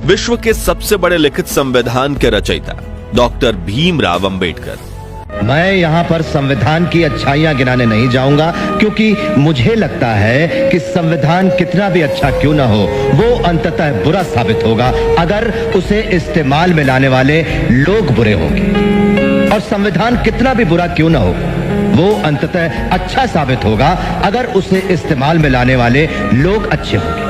विश्व के सबसे बड़े लिखित संविधान के रचयिता डॉक्टर भीमराव अंबेडकर। मैं यहाँ पर संविधान की अच्छाइयां गिनाने नहीं जाऊंगा, क्योंकि मुझे लगता है कि संविधान कितना भी अच्छा क्यों ना हो, वो अंततः बुरा साबित होगा अगर उसे इस्तेमाल में लाने वाले लोग बुरे होंगे। और संविधान कितना भी बुरा क्यों ना हो, वो अंततः अच्छा साबित होगा अगर उसे इस्तेमाल में लाने वाले लोग अच्छे होंगे।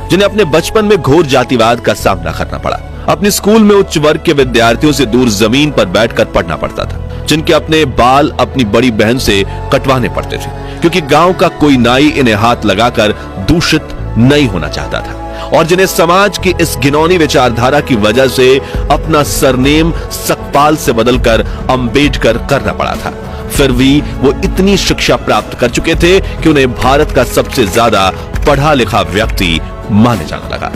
जिन्हें अपने बचपन में घोर जातिवाद का सामना करना पड़ा, अपने स्कूल में उच्च वर्ग के विद्यार्थियों से दूर जमीन पर बैठकर पढ़ना पड़ता था, जिनके अपने बाल अपनी बड़ी बहन से कटवाने पड़ते थे, क्योंकि गांव का कोई नाई इन्हें हाथ लगाकर दूषित नहीं होना चाहता था, और जिन्हें समाज की इस घिनौनी विचारधारा की वजह से अपना सरनेम सकपाल से बदलकर अंबेडकर करना पड़ा था। फिर भी वो इतनी शिक्षा प्राप्त कर चुके थे कि उन्हें भारत का सबसे ज्यादा पढ़ा लिखा व्यक्ति माने जाने लगा।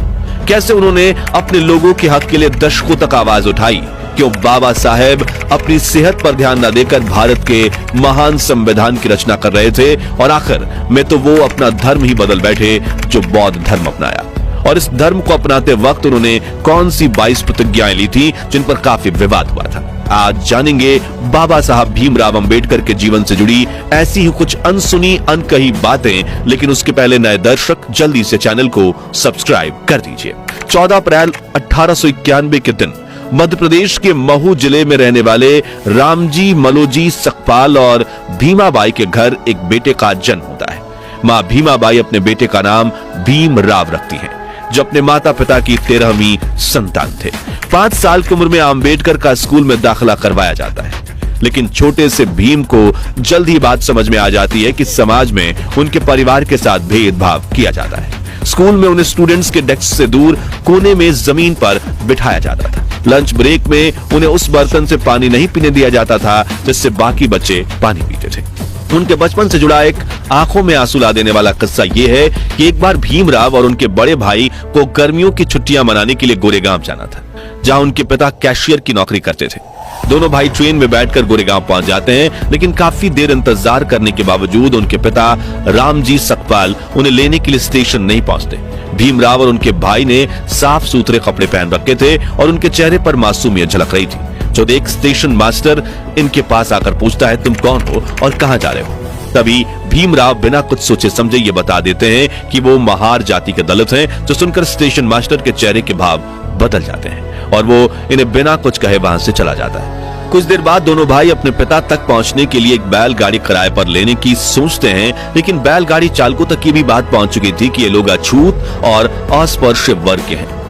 कैसे उन्होंने अपने लोगों के हक के लिए दशकों तक आवाज उठाई, क्यों बाबा साहेब अपनी सेहत पर ध्यान न देकर भारत के महान संविधान की रचना कर रहे थे, और आखिर में तो वो अपना धर्म ही बदल बैठे जो बौद्ध धर्म अपनाया। और इस धर्म को अपनाते वक्त उन्होंने कौन सी 22 प्रतिज्ञाएं ली थी जिन पर काफी विवाद हुआ था। आज जानेंगे बाबा साहब भीमराव अंबेडकर के जीवन से जुड़ी ऐसी ही कुछ अनसुनी अनकही बातें, लेकिन उसके पहले नए दर्शक जल्दी से चैनल को सब्सक्राइब कर दीजिए। 14 अप्रैल 1891 के दिन मध्य प्रदेश के महू जिले में रहने वाले रामजी मलोजी सकपाल और भीमाबाई के घर एक बेटे का जन्म होता है। मां भीमाबाई अपने बेटे का नाम भीमराव रखती हैं, जो अपने माता पिता की 13वीं संतान थे। 5 साल की उम्र में अंबेडकर का स्कूल में दाखिला करवाया जाता है, लेकिन छोटे से भीम को जल्द ही बात समझ में आ जाती है कि समाज में उनके परिवार के साथ भेदभाव किया जाता है। स्कूल में उन्हें स्टूडेंट्स के डेस्क से दूर कोने में जमीन पर बिठाया जाता था। लंच ब्रेक में उन्हें उस बर्तन से पानी नहीं पीने दिया जाता था जिससे बाकी बच्चे पानी पीते थे। उनके बचपन से जुड़ा एक आंखों में आंसू ला देने वाला किस्सा यह है कि एक बार भीमराव और उनके बड़े भाई को गर्मियों की छुट्टियां मनाने के लिए गोरेगांव जाना था, जहां उनके पिता कैशियर की नौकरी करते थे। दोनों भाई ट्रेन में बैठकर गोरेगांव पहुंच जाते हैं, लेकिन काफी देर इंतजार करने के बावजूद उनके पिता रामजी सकपाल उन्हें लेने के लिए स्टेशन नहीं पहुंचते। भीमराव और उनके भाई ने साफ सुथरे कपड़े पहन रखे थे और उनके चेहरे पर मासूमियत झलक रही थी। जो देख स्टेशन मास्टर इनके पास आकर पूछता है, तुम कौन हो और कहां जा रहे हो? तभी भीमराव बिना कुछ सोचे समझे ये बता देते हैं कि वो महार जाति के दलित हैं, जो सुनकर स्टेशन मास्टर के चेहरे के भाव बदल जाते हैं और वो इन्हें बिना कुछ कहे वहां से चला जाता है। कुछ देर बाद दोनों भाई अपने पिता तक पहुंचने के लिए एक बैलगाड़ी किराए पर लेने की सोचते हैं, लेकिन बैलगाड़ी चालकों तक की भी बात पहुंच चुकी थी कि ये लोग अछूत और अस्पृश्य वर्ग के हैं।